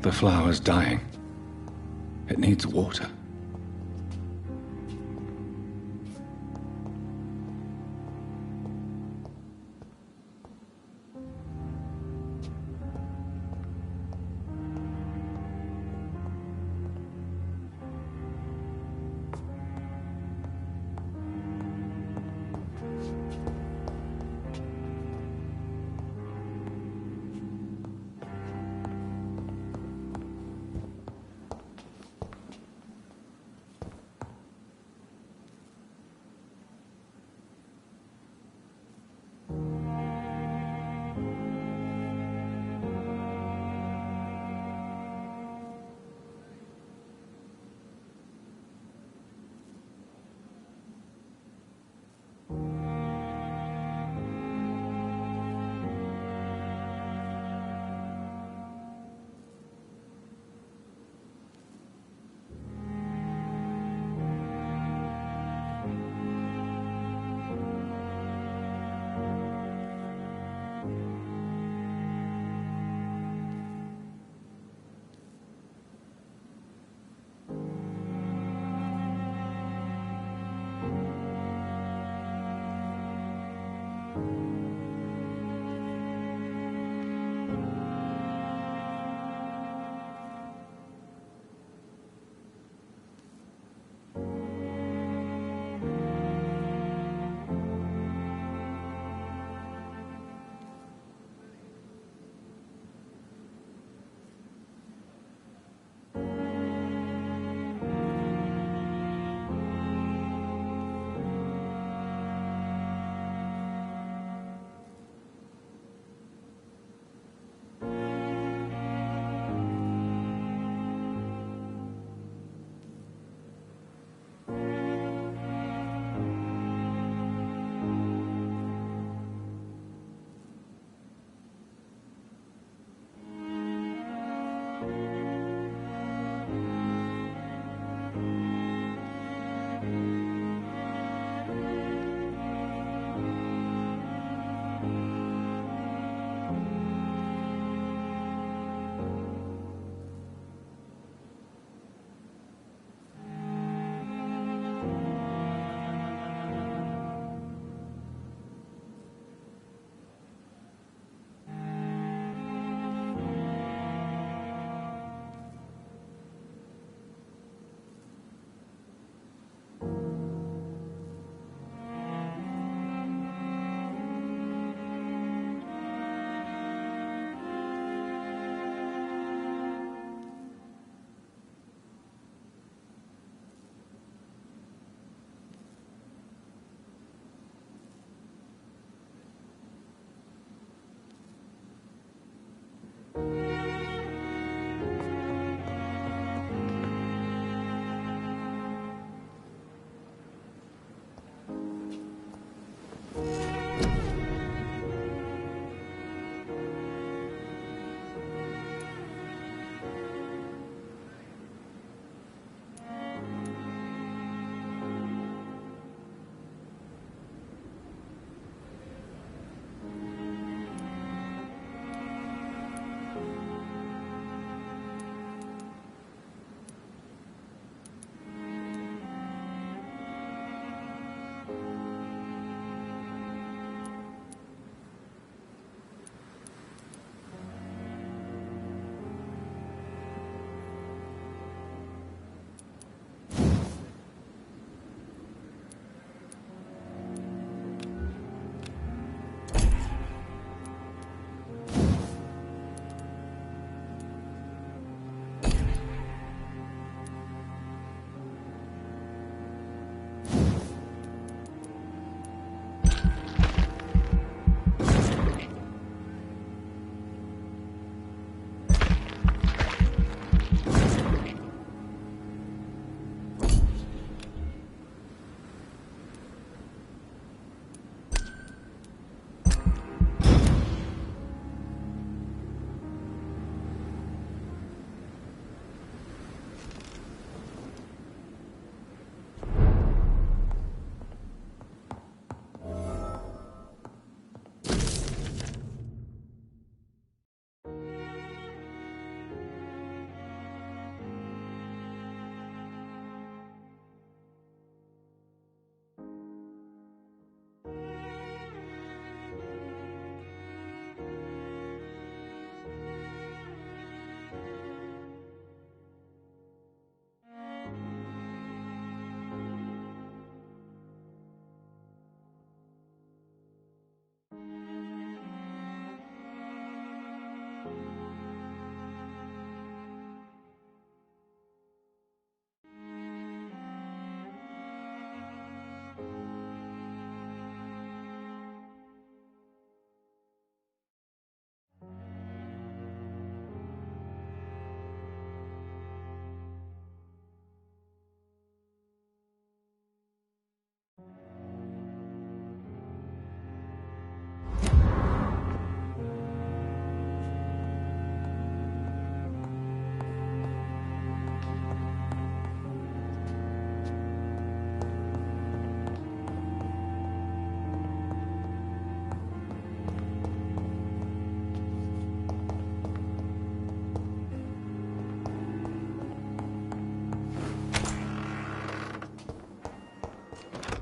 The flower's dying. It needs water.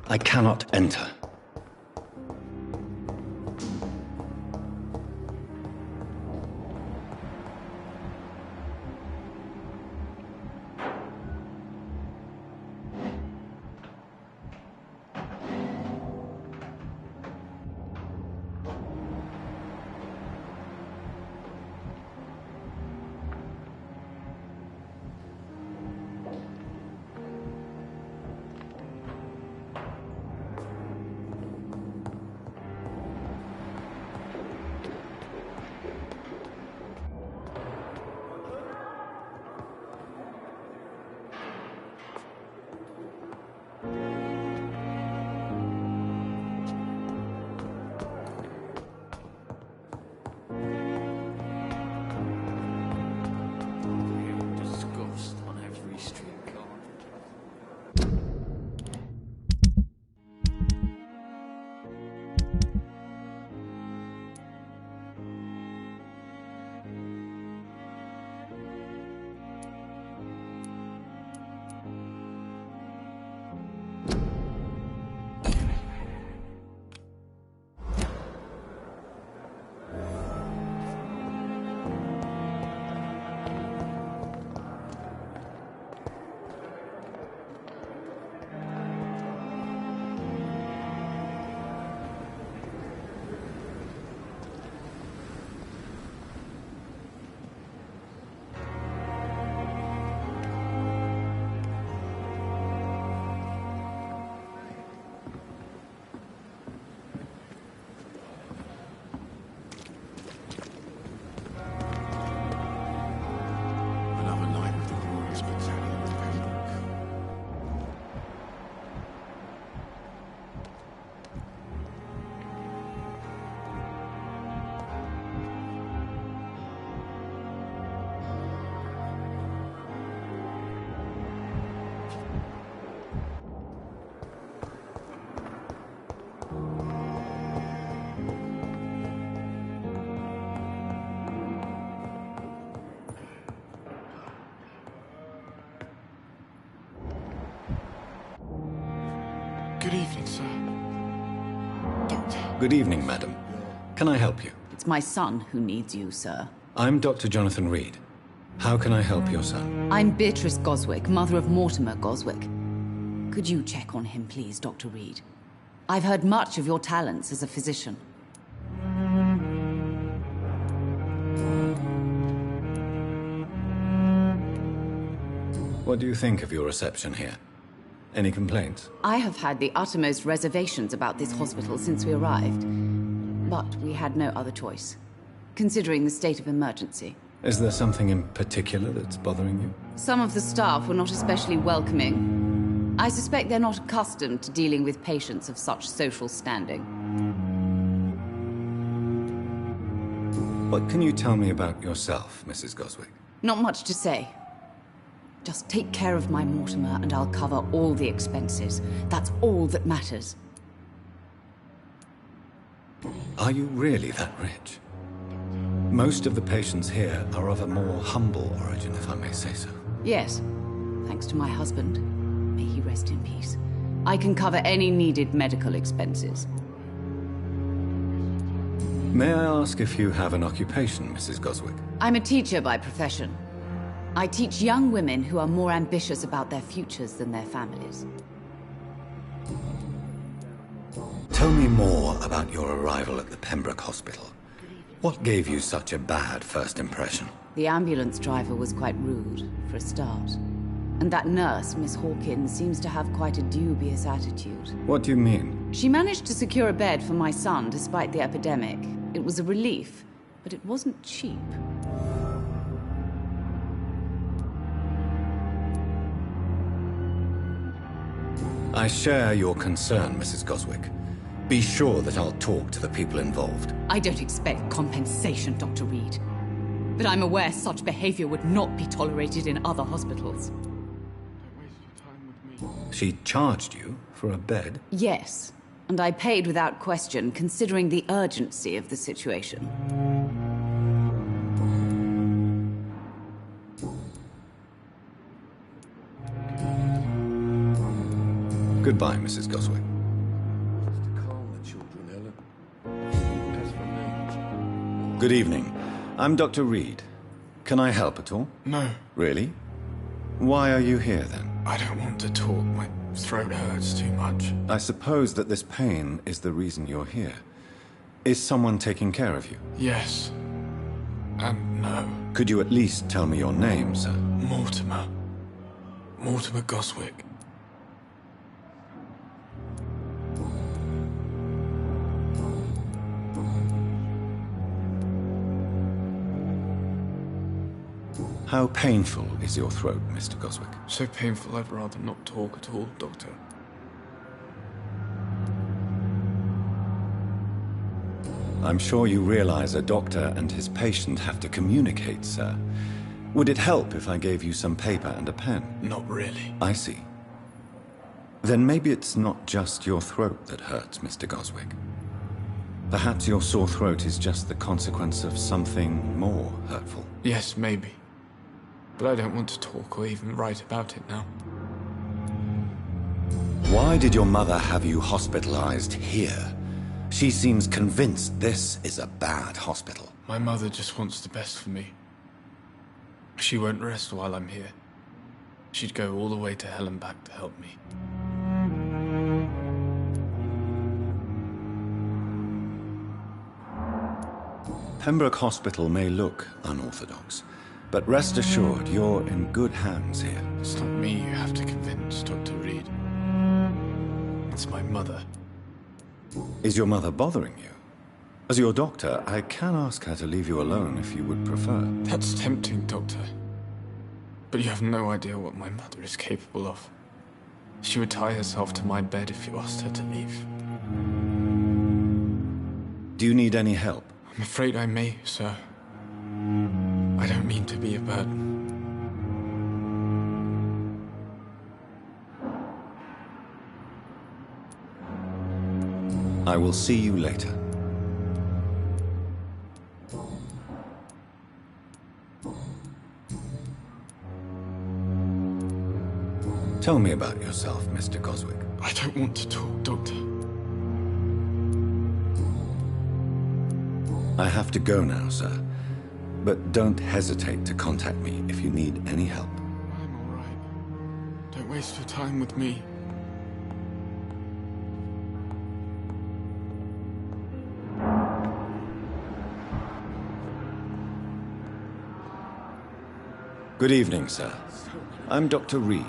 I cannot enter. Good evening, sir. Doctor. Good evening, madam. Can I help you? It's my son who needs you, sir. I'm Dr. Jonathan Reed. How can I help your son? I'm Beatrice Goswick, mother of Mortimer Goswick. Could you check on him, please, Dr. Reed? I've heard much of your talents as a physician. What do you think of your reception here? Any complaints? I have had the uttermost reservations about this hospital since we arrived. But we had no other choice, considering the state of emergency. Is there something in particular that's bothering you? Some of the staff were not especially welcoming. I suspect they're not accustomed to dealing with patients of such social standing. What can you tell me about yourself, Mrs. Goswick? Not much to say. Just take care of my Mortimer and I'll cover all the expenses. That's all that matters. Are you really that rich? Most of the patients here are of a more humble origin, if I may say so. Yes, thanks to my husband. May he rest in peace. I can cover any needed medical expenses. May I ask if you have an occupation, Mrs. Goswick? I'm a teacher by profession. I teach young women who are more ambitious about their futures than their families. Tell me more about your arrival at the Pembroke Hospital. What gave you such a bad first impression? The ambulance driver was quite rude, for a start. And that nurse, Miss Hawkins, seems to have quite a dubious attitude. What do you mean? She managed to secure a bed for my son despite the epidemic. It was a relief, but it wasn't cheap. I share your concern, Mrs. Goswick. Be sure that I'll talk to the people involved. I don't expect compensation, Dr. Reed. But I'm aware such behavior would not be tolerated in other hospitals. Don't waste your time with me. She charged you for a bed? Yes, and I paid without question, considering the urgency of the situation. Goodbye, Mrs. Goswick. Good evening. I'm Dr. Reed. Can I help at all? No, Really? Why are you here, then? I don't want to talk. My throat hurts too much. I suppose that this pain is the reason you're here. Is someone taking care of you? Yes. And no. Could you at least tell me your name, sir? Mortimer. Mortimer Goswick. How painful is your throat, Mr. Goswick? So painful I'd rather not talk at all, Doctor. I'm sure you realize a doctor and his patient have to communicate, sir. Would it help if I gave you some paper and a pen? Not really. I see. Then maybe it's not just your throat that hurts, Mr. Goswick. Perhaps your sore throat is just the consequence of something more hurtful. Yes, maybe. But I don't want to talk or even write about it now. Why did your mother have you hospitalized here? She seems convinced this is a bad hospital. My mother just wants the best for me. She won't rest while I'm here. She'd go all the way to hell and back to help me. Pembroke Hospital may look unorthodox, but rest assured you're in good hands here. It's not me you have to convince, Dr. Reed. It's my mother. Is your mother bothering you? As your doctor, I can ask her to leave you alone if you would prefer. That's tempting, Doctor. But you have no idea what my mother is capable of. She would tie herself to my bed if you asked her to leave. Do you need any help? I'm afraid I may, sir. I don't mean to be a burden. I will see you later. Tell me about yourself, Mr. Goswick. I don't want to talk, Doctor. I have to go now, sir. But don't hesitate to contact me if you need any help. I'm all right. Don't waste your time with me. Good evening, sir. I'm Dr. Reed.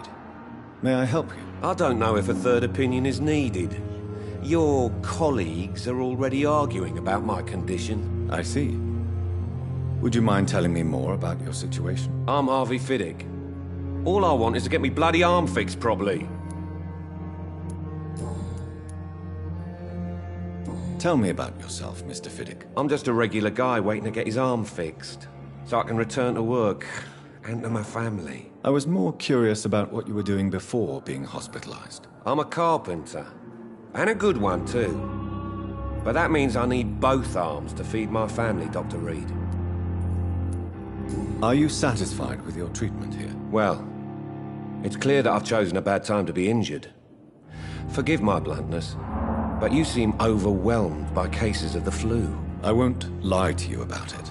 May I help you? I don't know if a third opinion is needed. Your colleagues are already arguing about my condition. I see. Would you mind telling me more about your situation? I'm Harvey Fiddick. All I want is to get me bloody arm fixed properly. Tell me about yourself, Mr. Fiddick. I'm just a regular guy waiting to get his arm fixed, so I can return to work and to my family. I was more curious about what you were doing before being hospitalized. I'm a carpenter, and a good one too. But that means I need both arms to feed my family, Dr. Reed. Are you satisfied with your treatment here? Well, it's clear that I've chosen a bad time to be injured. Forgive my bluntness, but you seem overwhelmed by cases of the flu. I won't lie to you about it.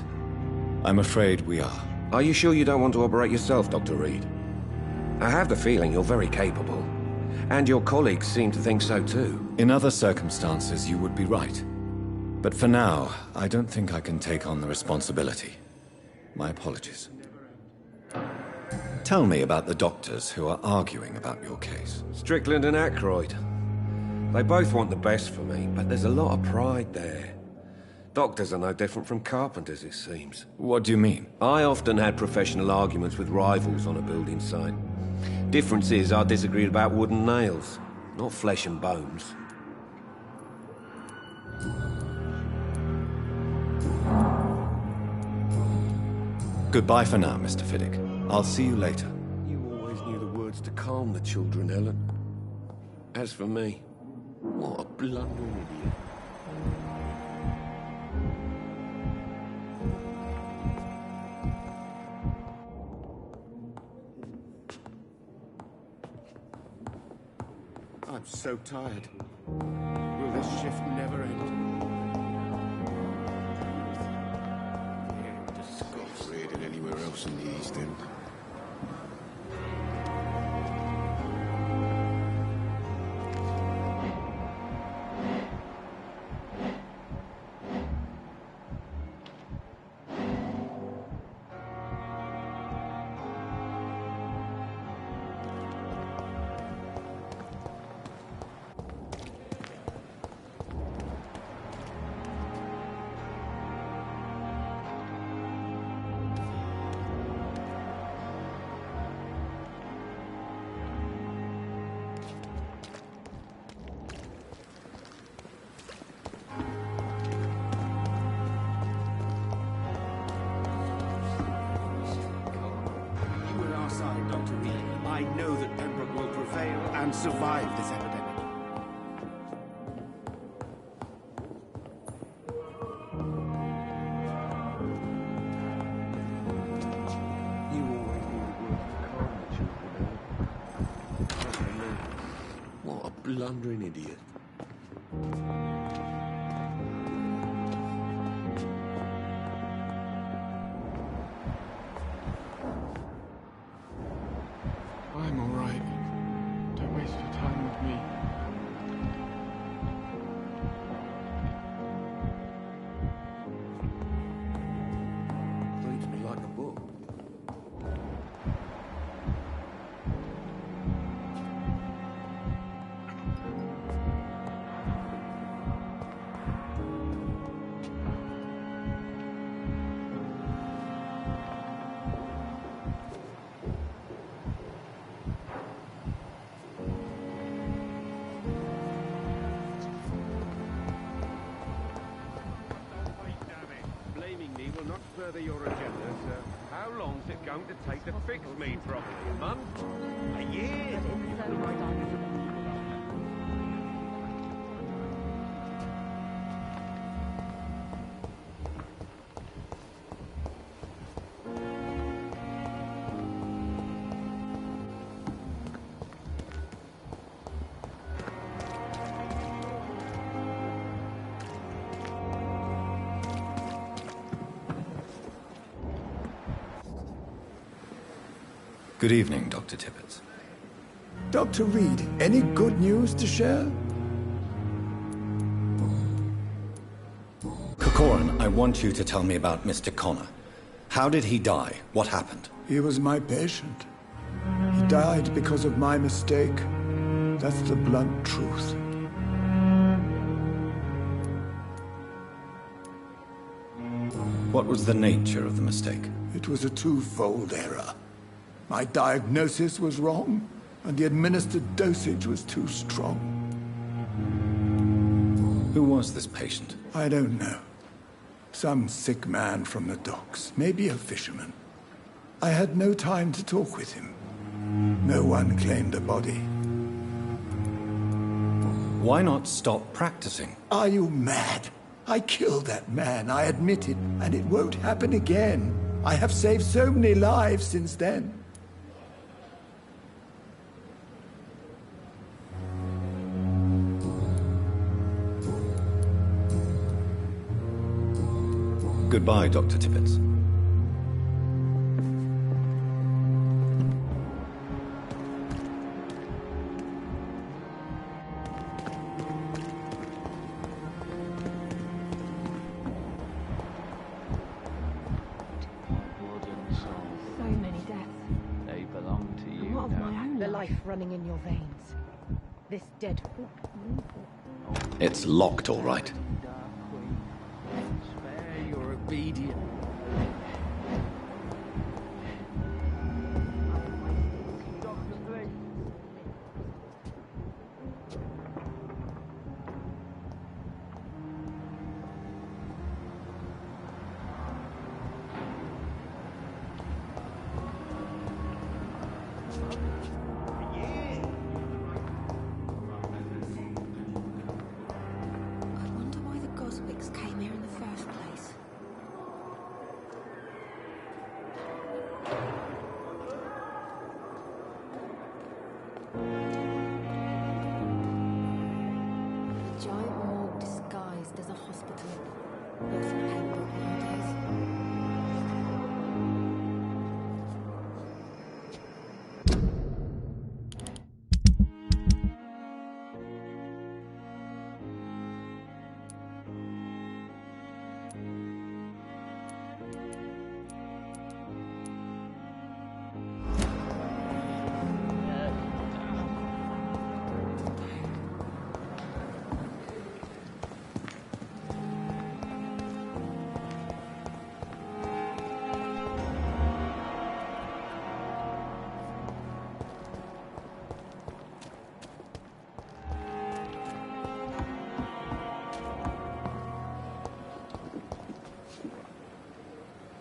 I'm afraid we are. Are you sure you don't want to operate yourself, Dr. Reed? I have the feeling you're very capable, and your colleagues seem to think so too. In other circumstances, you would be right. But for now, I don't think I can take on the responsibility. My apologies. Tell me about the doctors who are arguing about your case. Strickland and Aykroyd. They both want the best for me, but there's a lot of pride there. Doctors are no different from carpenters, it seems. What do you mean? I often had professional arguments with rivals on a building site. Difference is I disagreed about wooden nails, not flesh and bones. Goodbye for now, Mr. Fiddick. I'll see you later. You always knew the words to calm the children, Helen. As for me, what a blundering idiot. I'm so tired. Will this shift never end? in the East End. Dr. Reed, I know that Pembroke will prevail and survive this epidemic. You always knew the world of carnage, you know. What a blundering idiot. I'm all right. Don't waste your time with me. Reads me like a book. Further your agenda, sir. How long's it going to take to fix me properly? A month? A year? Good evening, Dr. Tippett. Dr. Reed, any good news to share? Corcoran, I want you to tell me about Mr. Connor. How did he die? What happened? He was my patient. He died because of my mistake. That's the blunt truth. What was the nature of the mistake? It was a twofold error. My diagnosis was wrong, and the administered dosage was too strong. Who was this patient? I don't know. Some sick man from the docks, maybe a fisherman. I had no time to talk with him. No one claimed a body. Why not stop practicing? Are you mad? I killed that man, I admit it, and it won't happen again. I have saved so many lives since then. Goodbye, Dr. Tippett. So many deaths. They belong to you. And what of now. my own The life? life running in your veins. This dead. It's locked, all right. Dark Queen, spare your obedience. I wonder why the Goswicks came here in the first place. A giant morgue disguised as a hospital. Worth a Pembroke nowadays.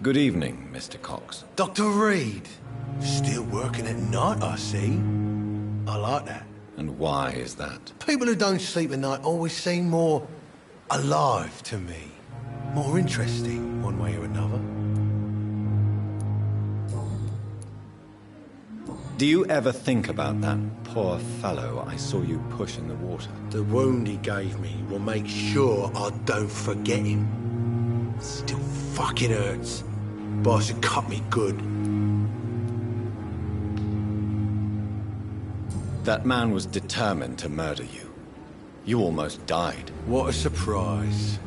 Good evening, Mr. Cox. Dr. Reed. Still working at night, I see. I like that. And why is that? People who don't sleep at night always seem more alive to me. More interesting, one way or another. Do you ever think about that poor fellow I saw you push in the water? The wound he gave me will make sure I don't forget him. Still fucking hurts. Boss had cut me good. That man was determined to murder you. You almost died. What a surprise.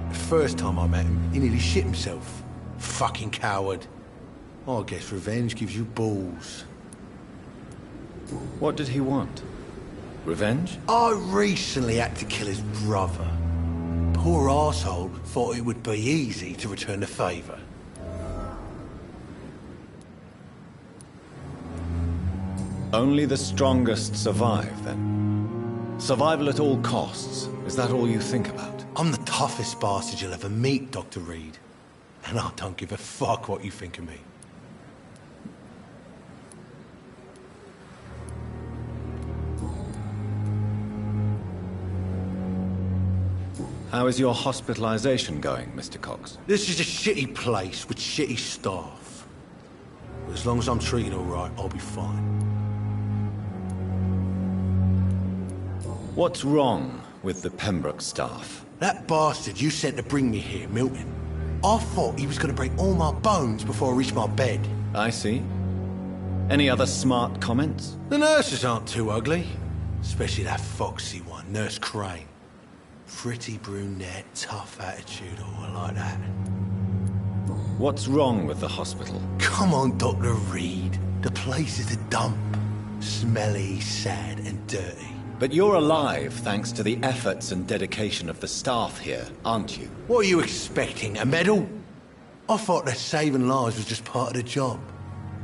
The first time I met him, he nearly shit himself. Fucking coward. I guess revenge gives you balls. What did he want? Revenge? I recently had to kill his brother. Poor arsehole thought it would be easy to return the favour. Only the strongest survive, then? Survival at all costs. Is that all you think about? I'm the toughest bastard you'll ever meet, Dr. Reed. And I don't give a fuck what you think of me. How is your hospitalization going, Mr. Cox? This is a shitty place with shitty staff. But as long as I'm treated all right, I'll be fine. What's wrong with the Pembroke staff? That bastard you sent to bring me here, Milton. I thought he was going to break all my bones before I reached my bed. I see. Any other smart comments? The nurses aren't too ugly. Especially that foxy one, Nurse Crane. Pretty brunette, tough attitude, oh, I like that. What's wrong with the hospital? Come on, Dr. Reed. The place is a dump. Smelly, sad, and dirty. But you're alive thanks to the efforts and dedication of the staff here, aren't you? What are you expecting, a medal? I thought that saving lives was just part of the job.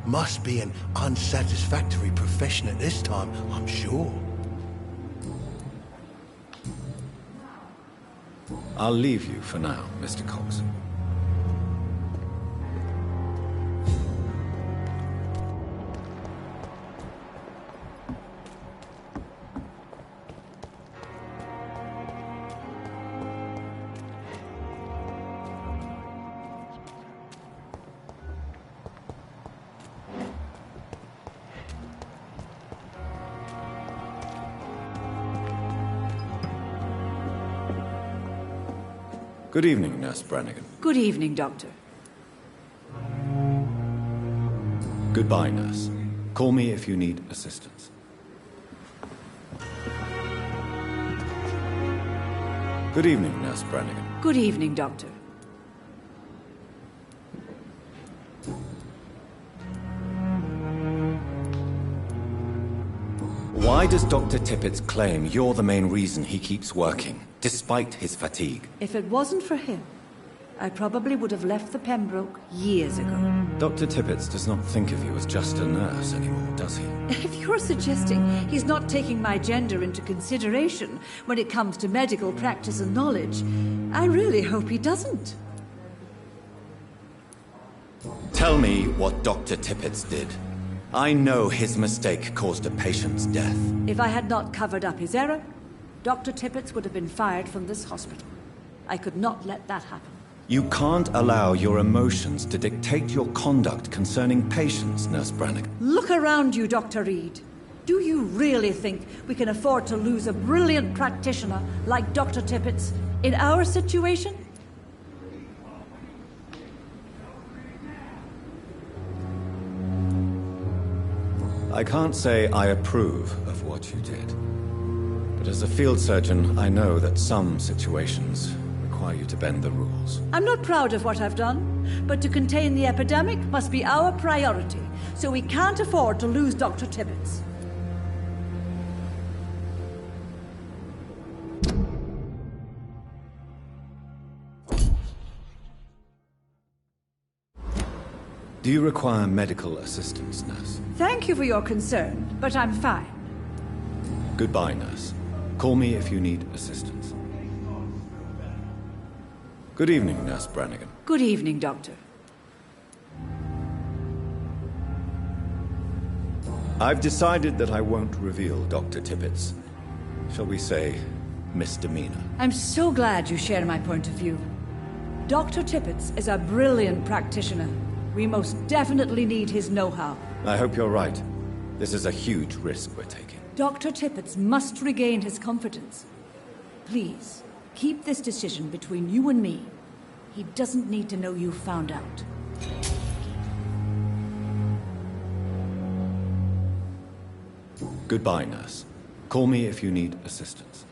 Must be an unsatisfactory profession at this time, I'm sure. I'll leave you for now, Mr. Cox. Good evening, Nurse Brannigan. Good evening, Doctor. Goodbye, Nurse. Call me if you need assistance. Good evening, Nurse Brannigan. Good evening, Doctor. Why does Dr. Tippett's claim you're the main reason he keeps working, despite his fatigue? If it wasn't for him, I probably would have left the Pembroke years ago. Dr. Tippett does not think of you as just a nurse anymore, does he? If you're suggesting he's not taking my gender into consideration when it comes to medical practice and knowledge, I really hope he doesn't. Tell me what Dr. Tippett did. I know his mistake caused a patient's death. If I had not covered up his error, Dr. Tippett would have been fired from this hospital. I could not let that happen. You can't allow your emotions to dictate your conduct concerning patients, Nurse Brannigan. Look around you, Dr. Reed. Do you really think we can afford to lose a brilliant practitioner like Dr. Tippett in our situation? I can't say I approve of what you did. But as a field surgeon, I know that some situations require you to bend the rules. I'm not proud of what I've done, but to contain the epidemic must be our priority, so we can't afford to lose Dr. Tippett. Do you require medical assistance, nurse? Thank you for your concern, but I'm fine. Goodbye, nurse. Call me if you need assistance. Good evening, Nurse Brannigan. Good evening, Doctor. I've decided that I won't reveal Dr. Tippett's, shall we say, misdemeanor. I'm so glad you share my point of view. Dr. Tippett's is a brilliant practitioner. We most definitely need his know-how. I hope you're right. This is a huge risk we're taking. Dr. Tippett's must regain his confidence. Please, keep this decision between you and me. He doesn't need to know you found out. Goodbye, nurse. Call me if you need assistance.